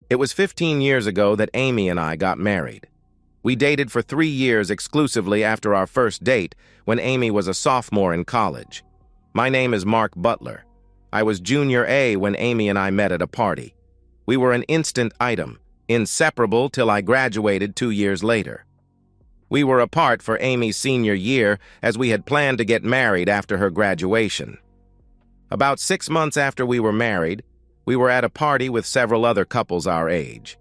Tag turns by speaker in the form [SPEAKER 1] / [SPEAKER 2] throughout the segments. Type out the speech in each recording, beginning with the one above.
[SPEAKER 1] It was 15 years ago that Amy and I got married. We dated for 3 years exclusively after our first date when Amy was a sophomore in college. My name is Mark Butler. I was junior A when Amy and I met at a party. We were an instant item, inseparable till I graduated 2 years later. We were apart for Amy's senior year as we had planned to get married after her graduation. About 6 months after we were married, we were at a party with several other couples our age.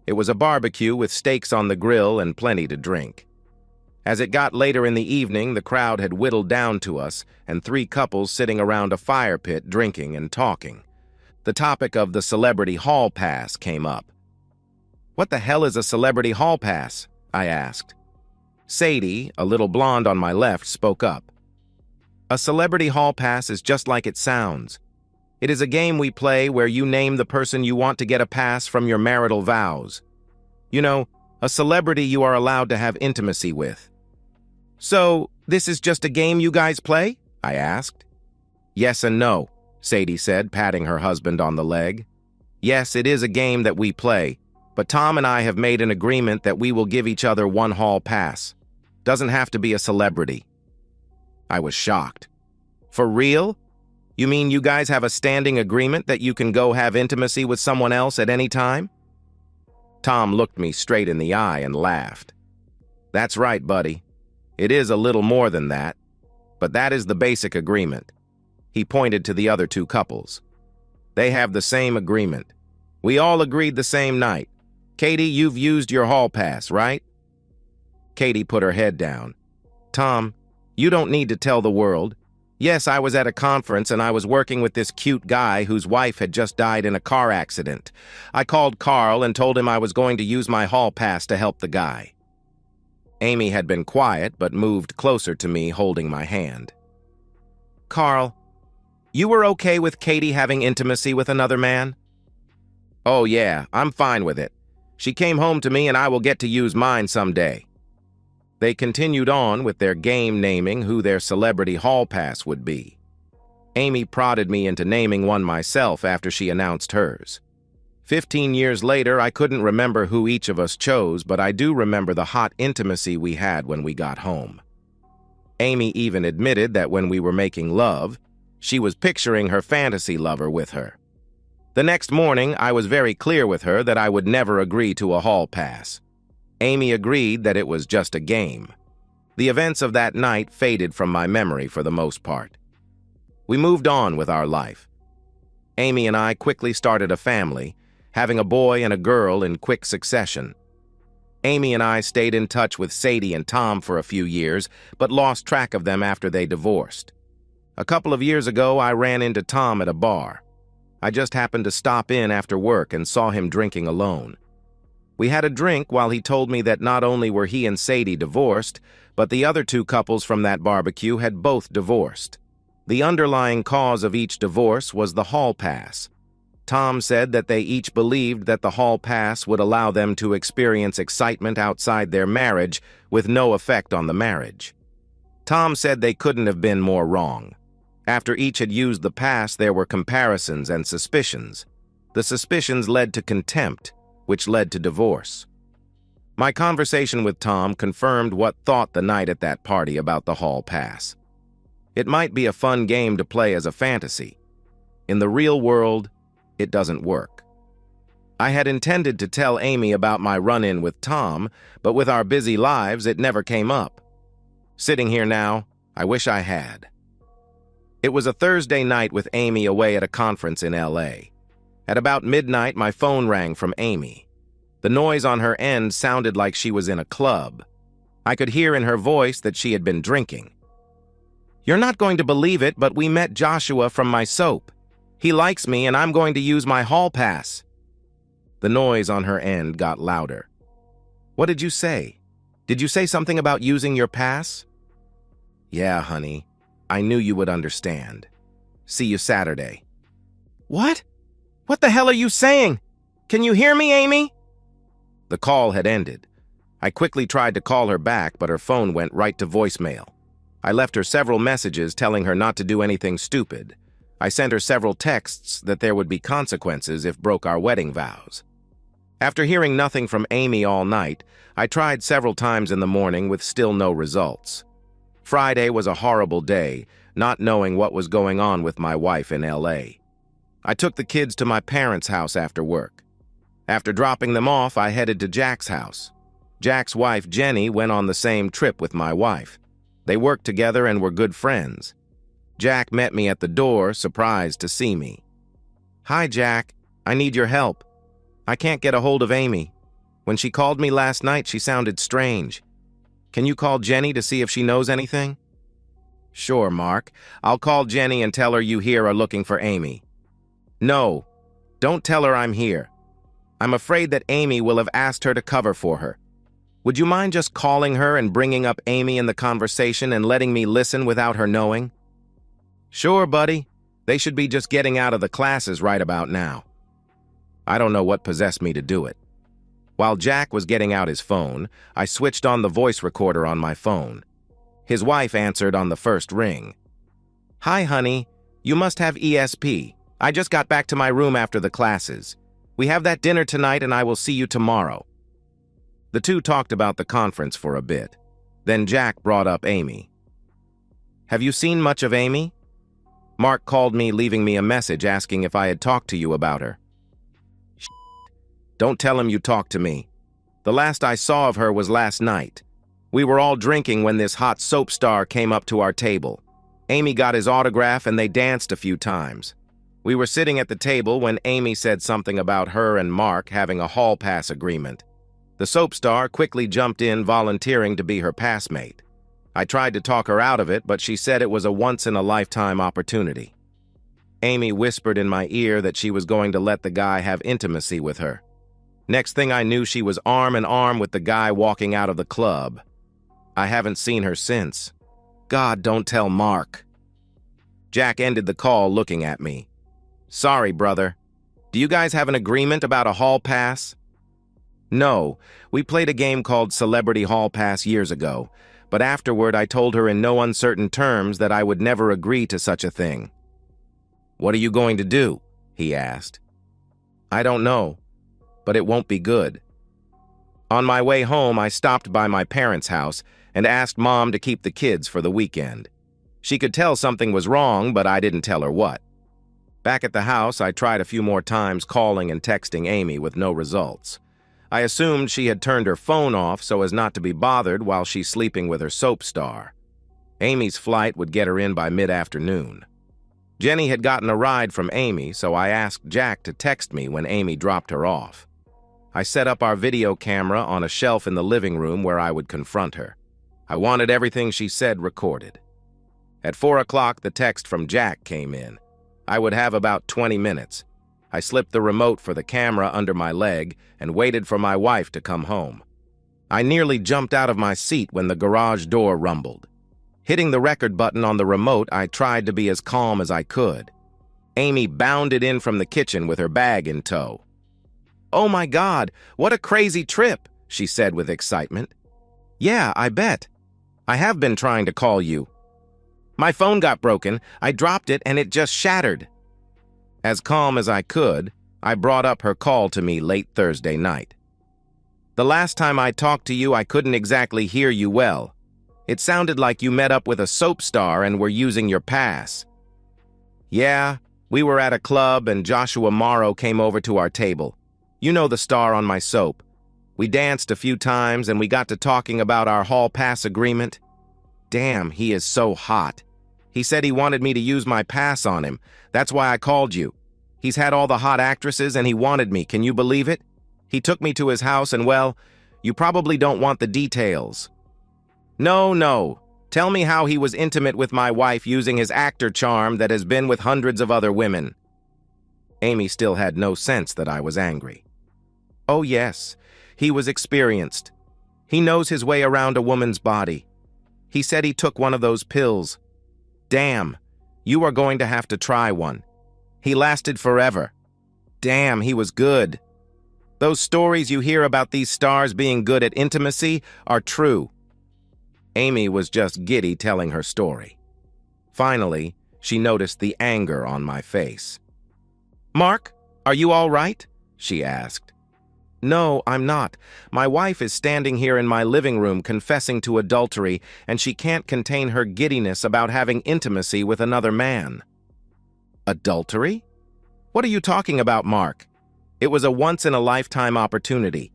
[SPEAKER 1] It was a barbecue with steaks on the grill and plenty to drink. As it got later in the evening, the crowd had whittled down to us and 3 couples sitting around a fire pit drinking and talking. The topic of the celebrity hall pass came up. "What the hell is a celebrity hall pass?" I asked. Sadie, a little blonde on my left, spoke up. "A celebrity hall pass is just like it sounds. It is a game we play where you name the person you want to get a pass from your marital vows. You know, a celebrity you are allowed to have intimacy with." "So, this is just a game you guys play?" I asked. "Yes and no," Sadie said, patting her husband on the leg. "Yes, it is a game that we play, but Tom and I have made an agreement that we will give each other one hall pass. Doesn't have to be a celebrity." I was shocked. "For real? You mean you guys have a standing agreement that you can go have intimacy with someone else at any time?" Tom looked me straight in the eye and laughed. "That's right, buddy. It is a little more than that, but that is the basic agreement." He pointed to the other 2 couples. "They have the same agreement. We all agreed the same night. Katie, you've used your hall pass, right?" Katie put her head down. "Tom, you don't need to tell the world. Yes, I was at a conference and I was working with this cute guy whose wife had just died in a car accident. I called Carl and told him I was going to use my hall pass to help the guy." Amy had been quiet but moved closer to me, holding my hand. "Carl, you were okay with Katie having intimacy with another man?" "Oh yeah, I'm fine with it. She came home to me and I will get to use mine someday." They continued on with their game naming who their celebrity hall pass would be. Amy prodded me into naming one myself after she announced hers. 15 years later, I couldn't remember who each of us chose, but I do remember the hot intimacy we had when we got home. Amy even admitted that when we were making love, she was picturing her fantasy lover with her. The next morning, I was very clear with her that I would never agree to a hall pass. Amy agreed that it was just a game. The events of that night faded from my memory for the most part. We moved on with our life. Amy and I quickly started a family, having a boy and a girl in quick succession. Amy and I stayed in touch with Sadie and Tom for a few years, but lost track of them after they divorced. A couple of years ago, I ran into Tom at a bar. I just happened to stop in after work and saw him drinking alone. We had a drink while he told me that not only were he and Sadie divorced, but the other 2 couples from that barbecue had both divorced. The underlying cause of each divorce was the hall pass. Tom said that they each believed that the hall pass would allow them to experience excitement outside their marriage with no effect on the marriage. Tom said they couldn't have been more wrong. After each had used the pass, there were comparisons and suspicions. The suspicions led to contempt, which led to divorce. My conversation with Tom confirmed what thought the night at that party about the hall pass. It might be a fun game to play as a fantasy. In the real world, it doesn't work. I had intended to tell Amy about my run-in with Tom, but with our busy lives, it never came up. Sitting here now, I wish I had. It was a Thursday night with Amy away at a conference in LA. At about midnight, my phone rang from Amy. The noise on her end sounded like she was in a club. I could hear in her voice that she had been drinking. "You're not going to believe it, but we met Joshua from my soap. He likes me and I'm going to use my hall pass." The noise on her end got louder. "What did you say? Did you say something about using your pass?" "Yeah, honey. I knew you would understand. See you Saturday." "What? What the hell are you saying? Can you hear me, Amy?" The call had ended. I quickly tried to call her back, but her phone went right to voicemail. I left her several messages telling her not to do anything stupid. I sent her several texts that there would be consequences if broke our wedding vows. After hearing nothing from Amy all night, I tried several times in the morning with still no results. Friday was a horrible day, not knowing what was going on with my wife in LA. I took the kids to my parents' house after work. After dropping them off, I headed to Jack's house. Jack's wife, Jenny, went on the same trip with my wife. They worked together and were good friends. Jack met me at the door, surprised to see me. "Hi, Jack. I need your help. I can't get a hold of Amy. When she called me last night, she sounded strange. Can you call Jenny to see if she knows anything?" "Sure, Mark. I'll call Jenny and tell her you here are looking for Amy." "No, don't tell her I'm here. I'm afraid that Amy will have asked her to cover for her. Would you mind just calling her and bringing up Amy in the conversation and letting me listen without her knowing?" "Sure, buddy. They should be just getting out of the classes right about now." I don't know what possessed me to do it. While Jack was getting out his phone, I switched on the voice recorder on my phone. His wife answered on the first ring. "Hi, honey. You must have ESP. I just got back to my room after the classes. We have that dinner tonight and I will see you tomorrow." The two talked about the conference for a bit. Then Jack brought up Amy. "Have you seen much of Amy?" "Mark called me, leaving me a message asking if I had talked to you about her." "Don't tell him you talked to me. The last I saw of her was last night. We were all drinking when this hot soap star came up to our table. Amy got his autograph and they danced a few times. We were sitting at the table when Amy said something about her and Mark having a hall pass agreement. The soap star quickly jumped in, volunteering to be her passmate. I tried to talk her out of it, but she said it was a once-in-a-lifetime opportunity. Amy whispered in my ear that she was going to let the guy have intimacy with her. Next thing I knew, she was arm in arm with the guy walking out of the club. I haven't seen her since. God, don't tell Mark." Jack ended the call looking at me. "Sorry, brother. Do you guys have an agreement about a hall pass?" "No, we played a game called Celebrity Hall Pass years ago, but afterward I told her in no uncertain terms that I would never agree to such a thing." "What are you going to do?" he asked. "I don't know, but it won't be good." On my way home, I stopped by my parents' house and asked Mom to keep the kids for the weekend. She could tell something was wrong, but I didn't tell her what. Back at the house, I tried a few more times calling and texting Amy with no results. I assumed she had turned her phone off so as not to be bothered while she's sleeping with her soap star. Amy's flight would get her in by mid-afternoon. Jenny had gotten a ride from Amy, so I asked Jack to text me when Amy dropped her off. I set up our video camera on a shelf in the living room where I would confront her. I wanted everything she said recorded. At 4 o'clock, the text from Jack came in. I would have about 20 minutes. I slipped the remote for the camera under my leg and waited for my wife to come home. I nearly jumped out of my seat when the garage door rumbled. Hitting the record button on the remote, I tried to be as calm as I could. Amy bounded in from the kitchen with her bag in tow. "Oh my God, what a crazy trip," she said with excitement. "Yeah, I bet. I have been trying to call you. My phone got broken, I dropped it, and it just shattered." As calm as I could, I brought up her call to me late Thursday night. "The last time I talked to you, I couldn't exactly hear you well. It sounded like you met up with a soap star and were using your pass." "Yeah, we were at a club and Joshua Morrow came over to our table. You know the star on my soap. We danced a few times and we got to talking about our hall pass agreement. Damn, he is so hot. He said he wanted me to use my pass on him. That's why I called you. He's had all the hot actresses and he wanted me. Can you believe it? He took me to his house and, well, you probably don't want the details." No. Tell me how he was intimate with my wife using his actor charm that has been with hundreds of other women." Amy still had no sense that I was angry. "Oh yes, he was experienced. He knows his way around a woman's body. He said he took one of those pills. Damn, you are going to have to try one. He lasted forever. Damn, he was good. Those stories you hear about these stars being good at intimacy are true." Amy was just giddy telling her story. Finally, she noticed the anger on my face. "Mark, are you all right?" she asked. No, I'm not. My wife is standing here in my living room confessing to adultery, and she can't contain her giddiness about having intimacy with another man. Adultery? What are you talking about, Mark? It was a once-in-a-lifetime opportunity.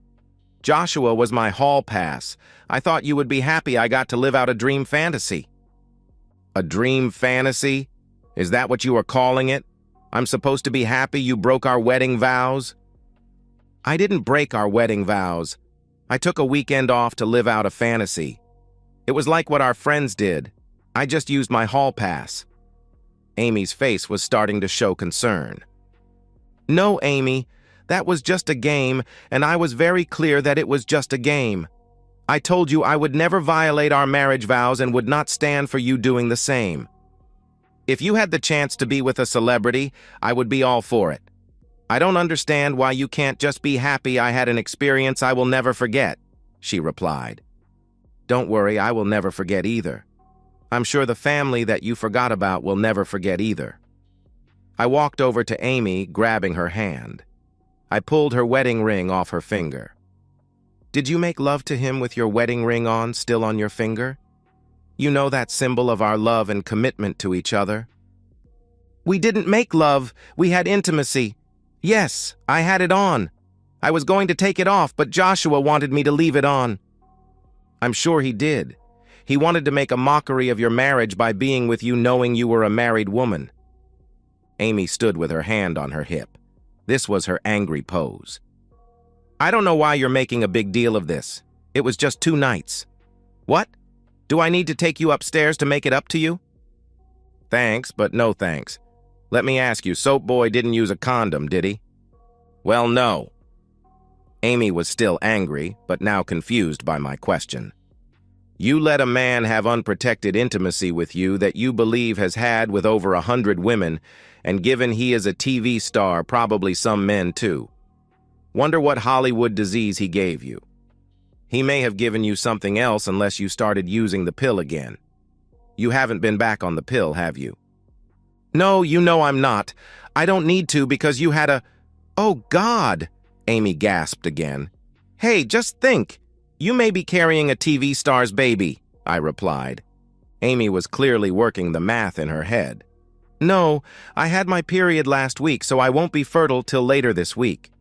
[SPEAKER 1] Joshua was my hall pass. I thought you would be happy I got to live out a dream fantasy. A dream fantasy? Is that what you are calling it? I'm supposed to be happy you broke our wedding vows? I didn't break our wedding vows. I took a weekend off to live out a fantasy. It was like what our friends did. I just used my hall pass. Amy's face was starting to show concern. No, Amy, that was just a game, and I was very clear that it was just a game. I told you I would never violate our marriage vows and would not stand for you doing the same. If you had the chance to be with a celebrity, I would be all for it. I don't understand why you can't just be happy I had an experience I will never forget, she replied. Don't worry, I will never forget either. I'm sure the family that you forgot about will never forget either. I walked over to Amy, grabbing her hand. I pulled her wedding ring off her finger. Did you make love to him with your wedding ring on, still on your finger? You know that symbol of our love and commitment to each other? We didn't make love, we had intimacy. Yes, I had it on. I was going to take it off, but Joshua wanted me to leave it on. I'm sure he did. He wanted to make a mockery of your marriage by being with you knowing you were a married woman. Amy stood with her hand on her hip. This was her angry pose. I don't know why you're making a big deal of this. It was just 2 nights. What? Do I need to take you upstairs to make it up to you? Thanks, but no thanks. Let me ask you, Soap Boy didn't use a condom, did he? Well, no. Amy was still angry, but now confused by my question. You let a man have unprotected intimacy with you that you believe has had with over 100 women, and given he is a TV star, probably some men too. Wonder what Hollywood disease he gave you. He may have given you something else unless you started using the pill again. You haven't been back on the pill, have you? No, you know I'm not. I don't need to because you had a... Oh, God! Amy gasped again. Hey, just think. You may be carrying a TV star's baby, I replied. Amy was clearly working the math in her head. No, I had my period last week, so I won't be fertile till later this week.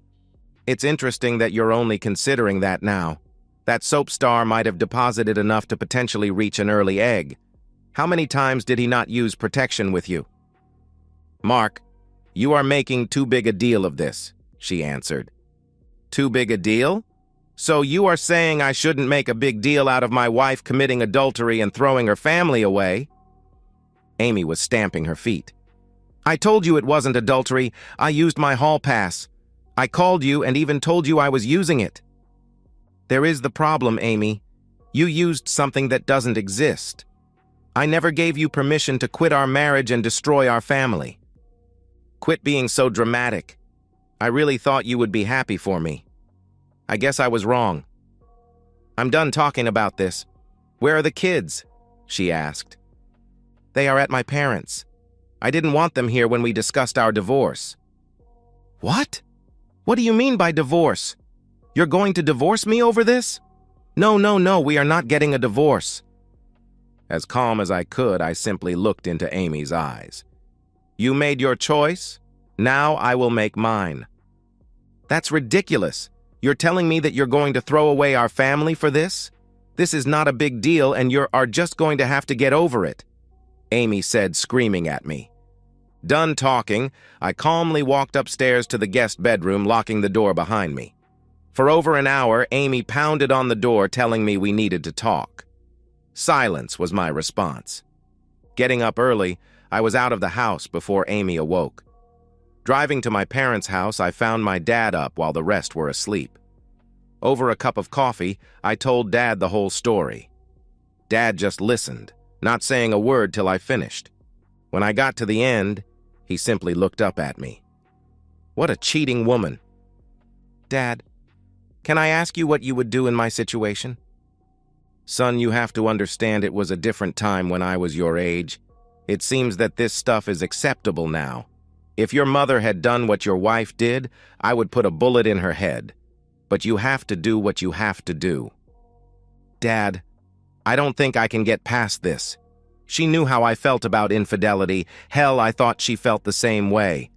[SPEAKER 1] It's interesting that you're only considering that now. That soap star might have deposited enough to potentially reach an early egg. How many times did he not use protection with you? Mark, you are making too big a deal of this, she answered. Too big a deal? So you are saying I shouldn't make a big deal out of my wife committing adultery and throwing her family away? Amy was stamping her feet. I told you it wasn't adultery. I used my hall pass. I called you and even told you I was using it. There is the problem, Amy. You used something that doesn't exist. I never gave you permission to quit our marriage and destroy our family. Quit being so dramatic. I really thought you would be happy for me. I guess I was wrong. I'm done talking about this. Where are the kids? She asked. They are at my parents'. I didn't want them here when we discussed our divorce. What? What do you mean by divorce? You're going to divorce me over this? No, we are not getting a divorce. As calm as I could, I simply looked into Amy's eyes. You made your choice. Now I will make mine. That's ridiculous. You're telling me that you're going to throw away our family for this? This is not a big deal and you are just going to have to get over it, Amy said, screaming at me. Done talking, I calmly walked upstairs to the guest bedroom, locking the door behind me. For over an hour, Amy pounded on the door telling me we needed to talk. Silence was my response. Getting up early, I was out of the house before Amy awoke. Driving to my parents' house, I found my dad up while the rest were asleep. Over a cup of coffee, I told Dad the whole story. Dad just listened, not saying a word till I finished. When I got to the end, he simply looked up at me. What a cheating woman. Dad, can I ask you what you would do in my situation? Son, you have to understand it was a different time when I was your age. It seems that this stuff is acceptable now. If your mother had done what your wife did, I would put a bullet in her head. but you have to do what you have to do. Dad, I don't think I can get past this. She knew how I felt about infidelity. Hell, I thought she felt the same way.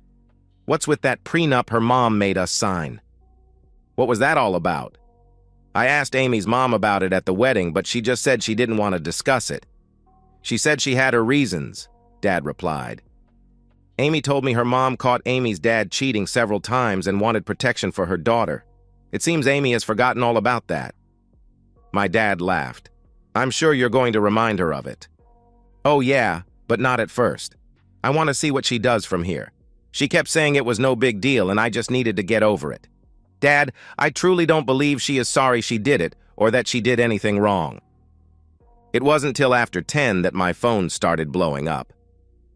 [SPEAKER 1] What's with that prenup her mom made us sign? What was that all about? I asked Amy's mom about it at the wedding, but she just said she didn't want to discuss it. She said she had her reasons, Dad replied. Amy told me her mom caught Amy's dad cheating several times and wanted protection for her daughter. It seems Amy has forgotten all about that. My dad laughed. I'm sure you're going to remind her of it. Oh yeah, but not at first. I want to see what she does from here. She kept saying it was no big deal and I just needed to get over it. Dad, I truly don't believe she is sorry she did it or that she did anything wrong. It wasn't till after 10 that my phone started blowing up.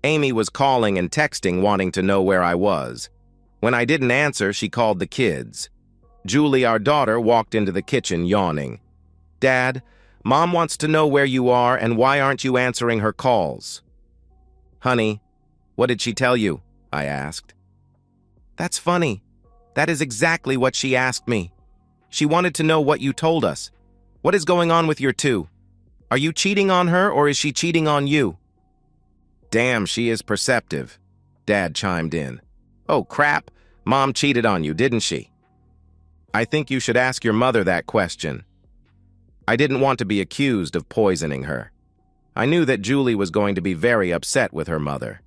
[SPEAKER 1] Amy was calling and texting wanting to know where I was. When I didn't answer, she called the kids. Julie, our daughter, walked into the kitchen yawning. Dad, Mom wants to know where you are and why aren't you answering her calls? Honey, what did she tell you? I asked. That's funny. That is exactly what she asked me. She wanted to know what you told us. What is going on with your two? Are you cheating on her or is she cheating on you? Damn, she is perceptive, Dad chimed in. Oh crap, Mom cheated on you, didn't she? I think you should ask your mother that question. I didn't want to be accused of poisoning her. I knew that Julie was going to be very upset with her mother.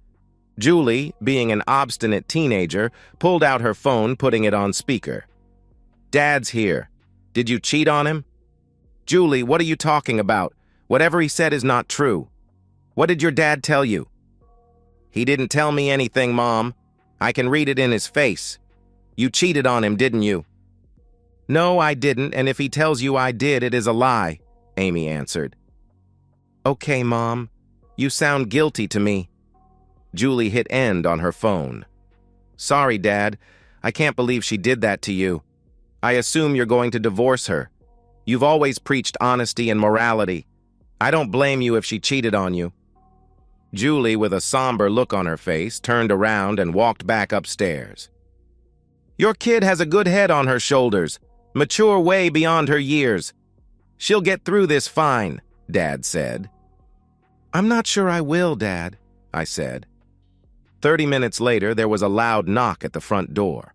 [SPEAKER 1] Julie, being an obstinate teenager, pulled out her phone, putting it on speaker. Dad's here. Did you cheat on him? Julie, what are you talking about? Whatever he said is not true. What did your dad tell you? He didn't tell me anything, Mom. I can read it in his face. You cheated on him, didn't you? No, I didn't, and if he tells you I did, it is a lie, Amy answered. Okay, Mom. You sound guilty to me. Julie hit end on her phone. Sorry, Dad. I can't believe she did that to you. I assume you're going to divorce her. You've always preached honesty and morality. I don't blame you if she cheated on you. Julie, with a somber look on her face, turned around and walked back upstairs. Your kid has a good head on her shoulders. Mature way beyond her years. She'll get through this fine, Dad said. I'm not sure I will, Dad, I said. 30 minutes later, there was a loud knock at the front door.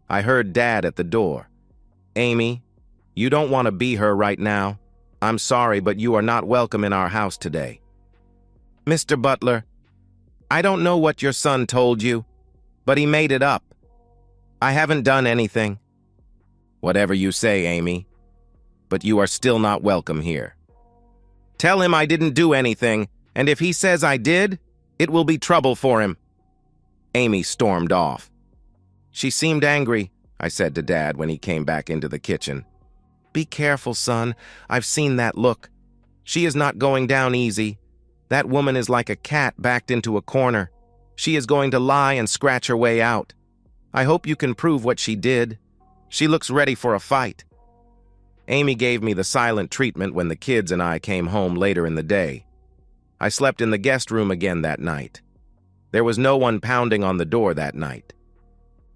[SPEAKER 1] I heard Dad at the door. Amy, you don't want to be her right now. I'm sorry, but you are not welcome in our house today. Mr. Butler, I don't know what your son told you, but he made it up. I haven't done anything. Whatever you say, Amy, but you are still not welcome here. Tell him I didn't do anything, and if he says I did, it will be trouble for him. Amy stormed off. She seemed angry, I said to Dad when he came back into the kitchen. Be careful, son. I've seen that look. She is not going down easy. That woman is like a cat backed into a corner. She is going to lie and scratch her way out. I hope you can prove what she did. She looks ready for a fight. Amy gave me the silent treatment when the kids and I came home later in the day. I slept in the guest room again that night. There was no one pounding on the door that night.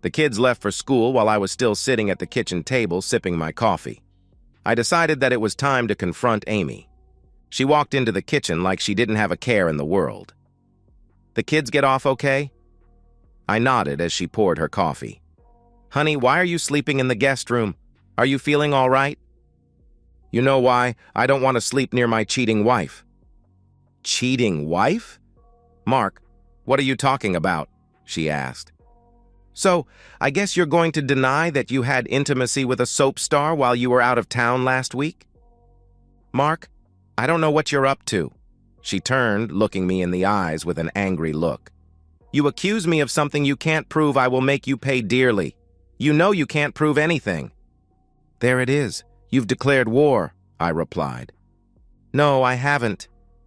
[SPEAKER 1] The kids left for school while I was still sitting at the kitchen table sipping my coffee. I decided that it was time to confront Amy. She walked into the kitchen like she didn't have a care in the world. The kids get off okay? I nodded as she poured her coffee. Honey, why are you sleeping in the guest room? Are you feeling all right? You know why? I don't want to sleep near my cheating wife. Cheating wife? Mark, what are you talking about? She asked. So, I guess you're going to deny that you had intimacy with a soap star while you were out of town last week? Mark, I don't know what you're up to. She turned, looking me in the eyes with an angry look. You accuse me of something you can't prove. I will make you pay dearly. You know you can't prove anything. There it is. You've declared war, I replied. No, I haven't.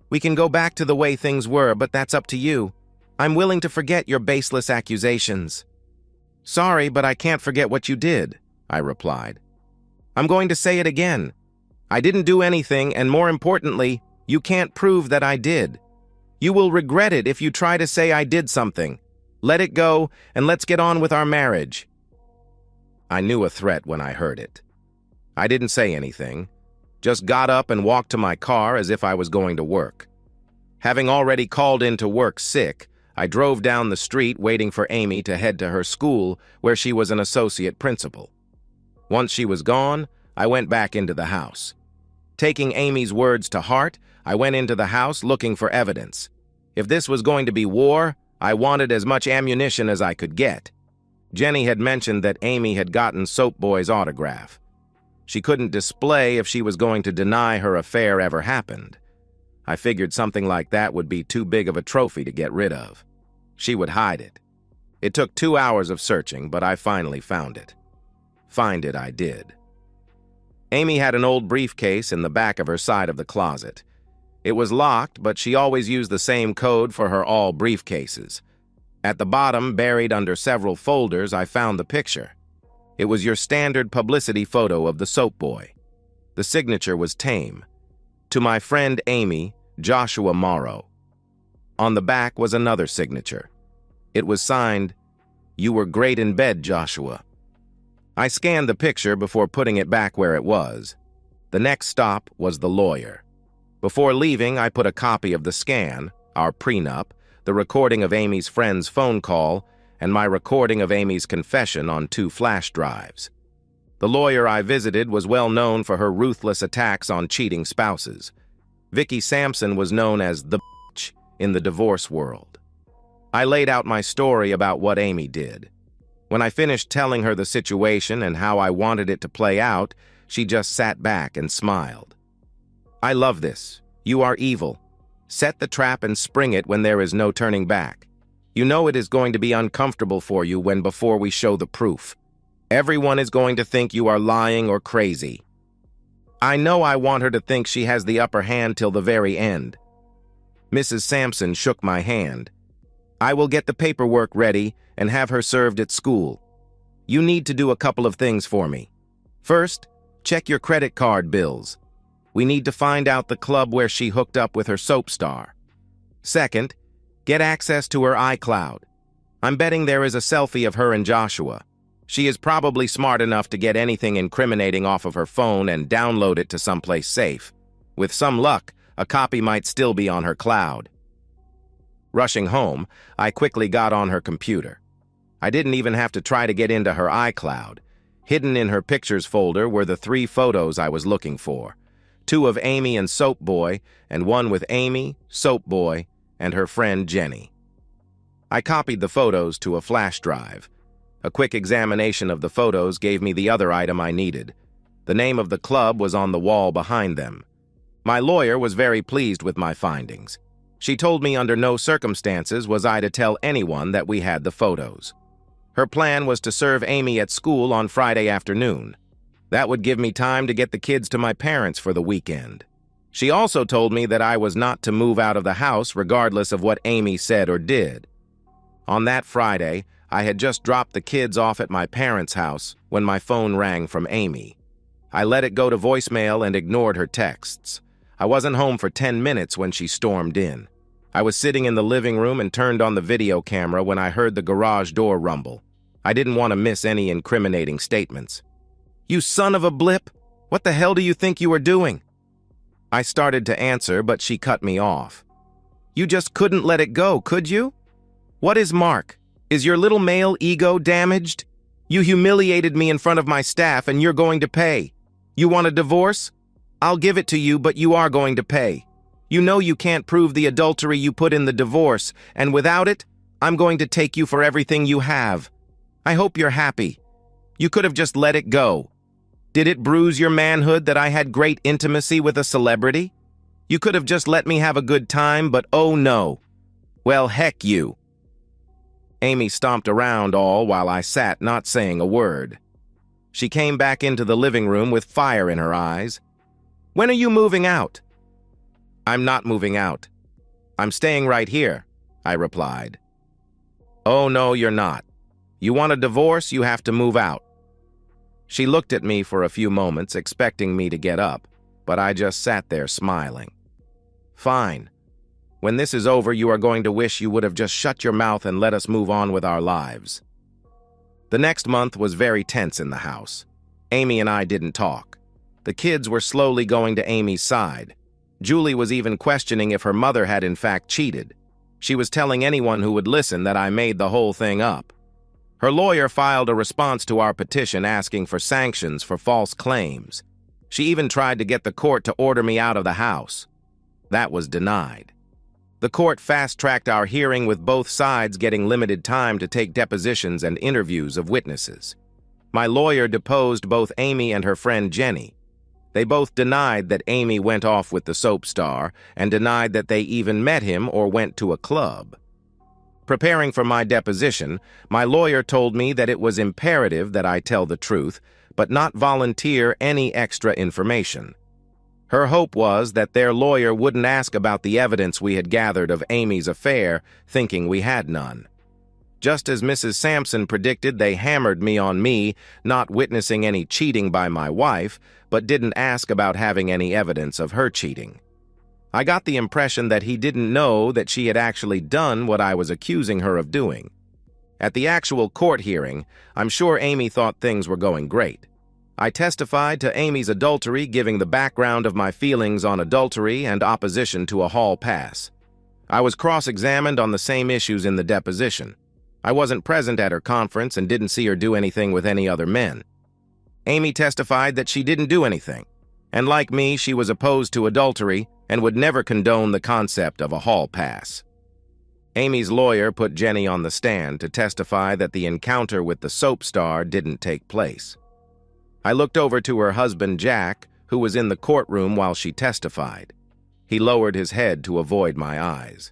[SPEAKER 1] We can go back to the way things were, but that's up to you. I'm willing to forget your baseless accusations. Sorry, but I can't forget what you did, I replied. I'm going to say it again. I didn't do anything, and more importantly, you can't prove that I did. You will regret it if you try to say I did something. Let it go, and let's get on with our marriage. I knew a threat when I heard it. I didn't say anything, just got up and walked to my car as if I was going to work. Having already called in to work sick, I drove down the street waiting for Amy to head to her school where she was an associate principal. Once she was gone, I went back into the house. Taking Amy's words to heart, I went into the house looking for evidence. If this was going to be war, I wanted as much ammunition as I could get. Jenny had mentioned that Amy had gotten Soap Boy's autograph. She couldn't display if she was going to deny her affair ever happened. I figured something like that would be too big of a trophy to get rid of. She would hide it. It took 2 hours of searching, but I finally found it. Find it I did. Amy had an old briefcase in the back of her side of the closet. It was locked, but she always used the same code for her all briefcases. At the bottom, buried under several folders, I found the picture. It was your standard publicity photo of the Soap Boy. The signature was tame. To my friend Amy, Joshua Morrow. On the back was another signature. It was signed, "You were great in bed, Joshua." I scanned the picture before putting it back where it was. The next stop was the lawyer. Before leaving, I put a copy of the scan, our prenup, the recording of Amy's friend's phone call, and my recording of Amy's confession on 2 flash drives. The lawyer I visited was well known for her ruthless attacks on cheating spouses. Vicky Sampson was known as the bitch in the divorce world. I laid out my story about what Amy did. When I finished telling her the situation and how I wanted it to play out, she just sat back and smiled. "I love this. You are evil. Set the trap and spring it when there is no turning back. You know it is going to be uncomfortable for you before we show the proof. Everyone is going to think you are lying or crazy. I know I want her to think she has the upper hand till the very end." Mrs. Sampson shook my hand. "I will get the paperwork ready and have her served at school. You need to do a couple of things for me. First, check your credit card bills. We need to find out the club where she hooked up with her soap star. Second, get access to her iCloud. I'm betting there is a selfie of her and Joshua. She is probably smart enough to get anything incriminating off of her phone and download it to someplace safe. With some luck, a copy might still be on her cloud." Rushing home, I quickly got on her computer. I didn't even have to try to get into her iCloud. Hidden in her pictures folder were the 3 photos I was looking for. 2 of Amy and Soap Boy, and 1 with Amy, Soap Boy, and her friend Jenny. I copied the photos to a flash drive. A quick examination of the photos gave me the other item I needed. The name of the club was on the wall behind them. My lawyer was very pleased with my findings. She told me under no circumstances was I to tell anyone that we had the photos. Her plan was to serve Amy at school on Friday afternoon. That would give me time to get the kids to my parents for the weekend. She also told me that I was not to move out of the house regardless of what Amy said or did. On that Friday, I had just dropped the kids off at my parents' house when my phone rang from Amy. I let it go to voicemail and ignored her texts. I wasn't home for 10 minutes when she stormed in. I was sitting in the living room and turned on the video camera when I heard the garage door rumble. I didn't want to miss any incriminating statements. "You son of a blip! What the hell do you think you were doing?" I started to answer, but she cut me off. "You just couldn't let it go, could you? What is Mark? Is your little male ego damaged? You humiliated me in front of my staff and you're going to pay. You want a divorce? I'll give it to you, but you are going to pay. You know you can't prove the adultery you put in the divorce, and without it, I'm going to take you for everything you have. I hope you're happy. You could have just let it go. Did it bruise your manhood that I had great intimacy with a celebrity? You could have just let me have a good time, but oh no. Well, heck you." Amy stomped around all while I sat not saying a word. She came back into the living room with fire in her eyes. "When are you moving out?" "I'm not moving out. I'm staying right here," I replied. "Oh, no, you're not. You want a divorce, you have to move out." She looked at me for a few moments, expecting me to get up, but I just sat there smiling. "Fine. When this is over, you are going to wish you would have just shut your mouth and let us move on with our lives." The next month was very tense in the house. Amy and I didn't talk. The kids were slowly going to Amy's side. Julie was even questioning if her mother had in fact cheated. She was telling anyone who would listen that I made the whole thing up. Her lawyer filed a response to our petition asking for sanctions for false claims. She even tried to get the court to order me out of the house. That was denied. The court fast-tracked our hearing with both sides getting limited time to take depositions and interviews of witnesses. My lawyer deposed both Amy and her friend Jenny. They both denied that Amy went off with the soap star and denied that they even met him or went to a club. Preparing for my deposition, my lawyer told me that it was imperative that I tell the truth, but not volunteer any extra information. Her hope was that their lawyer wouldn't ask about the evidence we had gathered of Amy's affair, thinking we had none. Just as Mrs. Sampson predicted, they hammered me on me not witnessing any cheating by my wife, but didn't ask about having any evidence of her cheating. I got the impression that he didn't know that she had actually done what I was accusing her of doing. At the actual court hearing, I'm sure Amy thought things were going great. I testified to Amy's adultery, giving the background of my feelings on adultery and opposition to a hall pass. I was cross-examined on the same issues in the deposition. I wasn't present at her conference and didn't see her do anything with any other men. Amy testified that she didn't do anything, and like me, she was opposed to adultery and would never condone the concept of a hall pass. Amy's lawyer put Jenny on the stand to testify that the encounter with the soap star didn't take place. I looked over to her husband, Jack, who was in the courtroom while she testified. He lowered his head to avoid my eyes.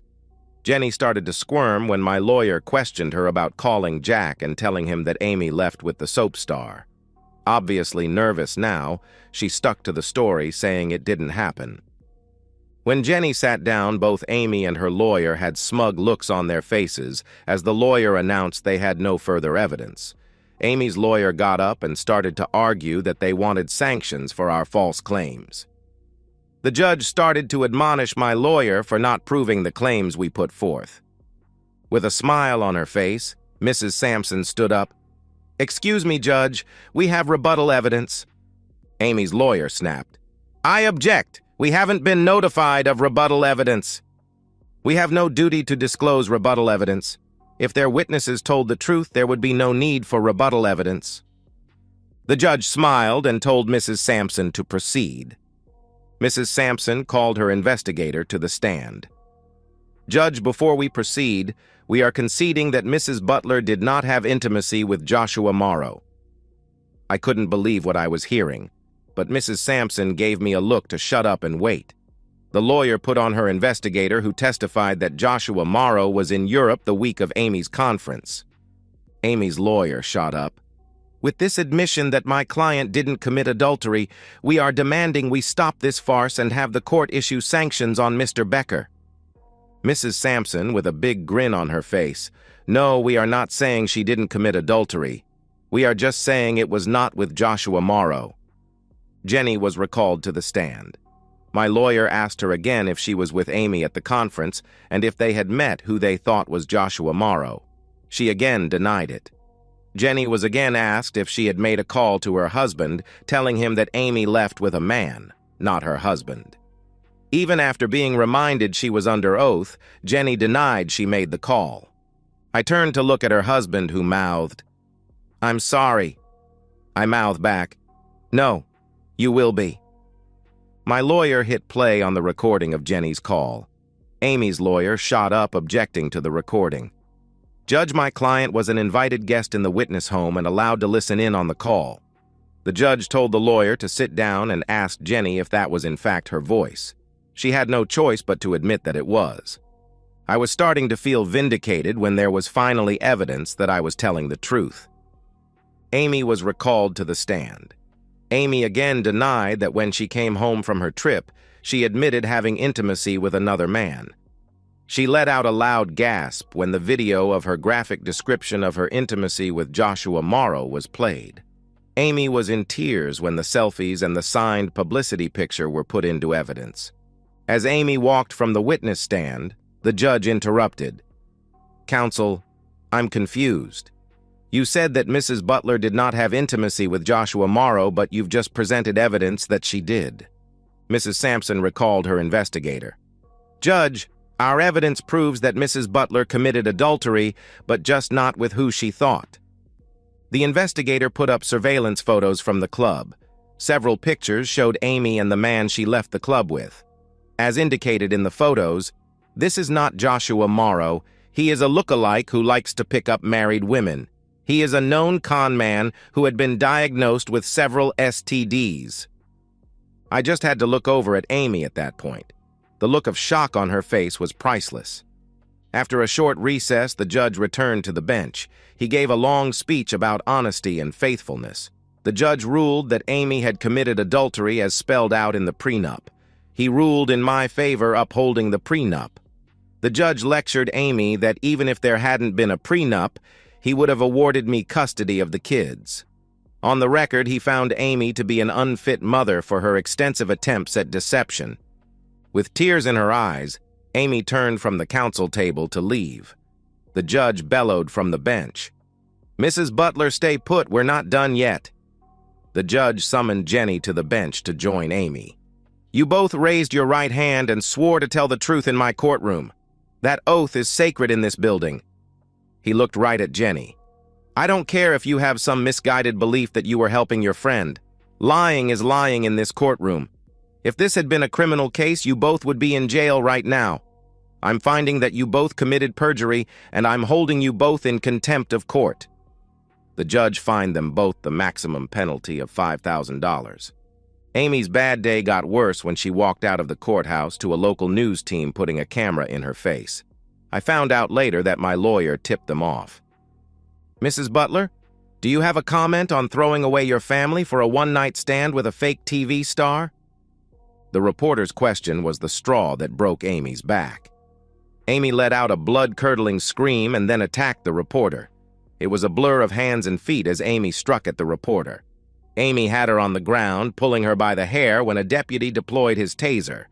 [SPEAKER 1] Jenny started to squirm when my lawyer questioned her about calling Jack and telling him that Amy left with the soap star. Obviously nervous now, she stuck to the story, saying it didn't happen. When Jenny sat down, both Amy and her lawyer had smug looks on their faces as the lawyer announced they had no further evidence. Amy's lawyer got up and started to argue that they wanted sanctions for our false claims. The judge started to admonish my lawyer for not proving the claims we put forth. With a smile on her face, Mrs. Sampson stood up. "Excuse me, Judge, we have rebuttal evidence." Amy's lawyer snapped. "I object. We haven't been notified of rebuttal evidence." "We have no duty to disclose rebuttal evidence. If their witnesses told the truth, there would be no need for rebuttal evidence." The judge smiled and told Mrs. Sampson to proceed. Mrs. Sampson called her investigator to the stand. "Judge, before we proceed, we are conceding that Mrs. Butler did not have intimacy with Joshua Morrow." I couldn't believe what I was hearing, but Mrs. Sampson gave me a look to shut up and wait. The lawyer put on her investigator, who testified that Joshua Morrow was in Europe the week of Amy's conference. Amy's lawyer shot up. "With this admission that my client didn't commit adultery, we are demanding we stop this farce and have the court issue sanctions on Mr. Becker." Mrs. Sampson, with a big grin on her face, "No, we are not saying she didn't commit adultery. We are just saying it was not with Joshua Morrow." Jenny was recalled to the stand. My lawyer asked her again if she was with Amy at the conference and if they had met who they thought was Joshua Morrow. She again denied it. Jenny was again asked if she had made a call to her husband, telling him that Amy left with a man, not her husband. Even after being reminded she was under oath, Jenny denied she made the call. I turned to look at her husband, who mouthed, "I'm sorry." I mouthed back, "No, you will be." My lawyer hit play on the recording of Jenny's call. Amy's lawyer shot up, objecting to the recording. "Judge, my client was an invited guest in the witness home and allowed to listen in on the call." The judge told the lawyer to sit down and asked Jenny if that was in fact her voice. She had no choice but to admit that it was. I was starting to feel vindicated when there was finally evidence that I was telling the truth. Amy was recalled to the stand. Amy again denied that when she came home from her trip, she admitted having intimacy with another man. She let out a loud gasp when the video of her graphic description of her intimacy with Joshua Morrow was played. Amy was in tears when the selfies and the signed publicity picture were put into evidence. As Amy walked from the witness stand, the judge interrupted. "Counsel, I'm confused. You said that Mrs. Butler did not have intimacy with Joshua Morrow, but you've just presented evidence that she did. Mrs. Sampson recalled her investigator. Judge, our evidence proves that Mrs. Butler committed adultery, but just not with who she thought. The investigator put up surveillance photos from the club. Several pictures showed Amy and the man she left the club with. As indicated in the photos, this is not Joshua Morrow. He is a look-alike who likes to pick up married women. He is a known con man who had been diagnosed with several STDs. I just had to look over at Amy at that point. The look of shock on her face was priceless. After a short recess, the judge returned to the bench. He gave a long speech about honesty and faithfulness. The judge ruled that Amy had committed adultery as spelled out in the prenup. He ruled in my favor, upholding the prenup. The judge lectured Amy that even if there hadn't been a prenup, he would have awarded me custody of the kids. On the record, he found Amy to be an unfit mother for her extensive attempts at deception. With tears in her eyes, Amy turned from the counsel table to leave. The judge bellowed from the bench. "Mrs. Butler, stay put, we're not done yet." The judge summoned Jenny to the bench to join Amy. "You both raised your right hand and swore to tell the truth in my courtroom. That oath is sacred in this building." He looked right at Jenny. "I don't care if you have some misguided belief that you were helping your friend. Lying is lying in this courtroom. If this had been a criminal case, you both would be in jail right now. I'm finding that you both committed perjury, and I'm holding you both in contempt of court." The judge fined them both the maximum penalty of $5,000. Amy's bad day got worse when she walked out of the courthouse to a local news team putting a camera in her face. I found out later that my lawyer tipped them off. "Mrs. Butler, do you have a comment on throwing away your family for a one-night stand with a fake TV star?" The reporter's question was the straw that broke Amy's back. Amy let out a blood-curdling scream and then attacked the reporter. It was a blur of hands and feet as Amy struck at the reporter. Amy had her on the ground, pulling her by the hair when a deputy deployed his taser.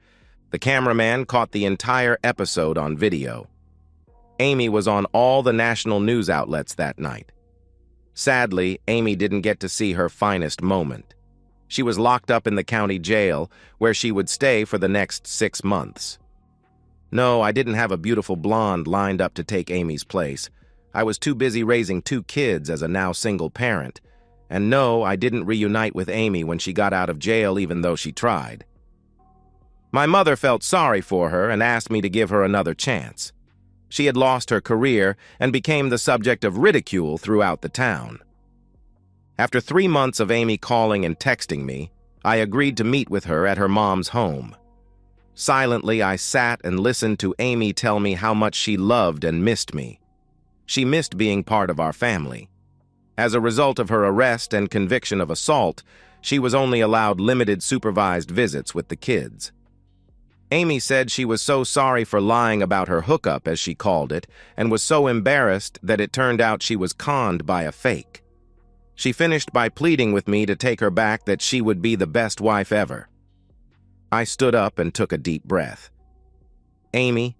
[SPEAKER 1] The cameraman caught the entire episode on video. Amy was on all the national news outlets that night. Sadly, Amy didn't get to see her finest moment. She was locked up in the county jail, where she would stay for the next 6 months. No, I didn't have a beautiful blonde lined up to take Amy's place. I was too busy raising 2 kids as a now single parent. And no, I didn't reunite with Amy when she got out of jail, even though she tried. My mother felt sorry for her and asked me to give her another chance. She had lost her career and became the subject of ridicule throughout the town. After 3 months of Amy calling and texting me, I agreed to meet with her at her mom's home. Silently, I sat and listened to Amy tell me how much she loved and missed me. She missed being part of our family. As a result of her arrest and conviction of assault, she was only allowed limited supervised visits with the kids. Amy said she was so sorry for lying about her hookup, as she called it, and was so embarrassed that it turned out she was conned by a fake. She finished by pleading with me to take her back, that she would be the best wife ever. I stood up and took a deep breath. "Amy,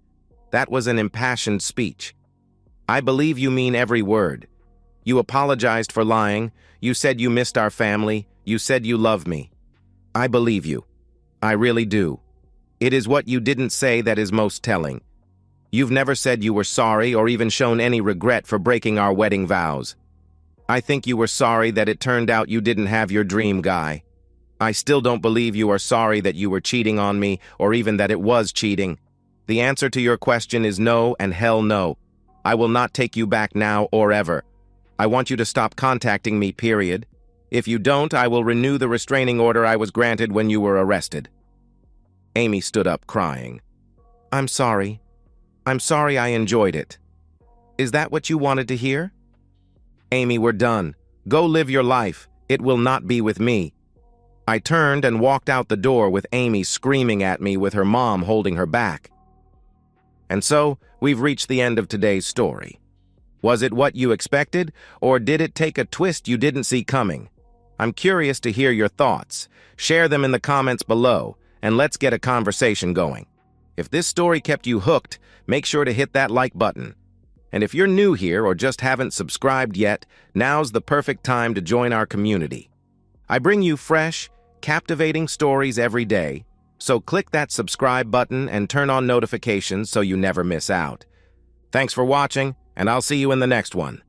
[SPEAKER 1] that was an impassioned speech. I believe you mean every word. You apologized for lying. You said you missed our family. You said you love me. I believe you. I really do. It is what you didn't say that is most telling. You've never said you were sorry or even shown any regret for breaking our wedding vows. I think you were sorry that it turned out you didn't have your dream guy. I still don't believe you are sorry that you were cheating on me or even that it was cheating. The answer to your question is no and hell no. I will not take you back now or ever. I want you to stop contacting me, period. If you don't, I will renew the restraining order I was granted when you were arrested." Amy stood up crying. I'm sorry I enjoyed it. Is that what you wanted to hear?" "Amy, we're done. Go live your life. It will not be with me." I turned and walked out the door with Amy screaming at me with her mom holding her back. And so, we've reached the end of today's story. Was it what you expected, or did it take a twist you didn't see coming? I'm curious to hear your thoughts. Share them in the comments below, and let's get a conversation going. If this story kept you hooked, make sure to hit that like button. And if you're new here or just haven't subscribed yet, now's the perfect time to join our community. I bring you fresh, captivating stories every day, so click that subscribe button and turn on notifications so you never miss out. Thanks for watching, and I'll see you in the next one.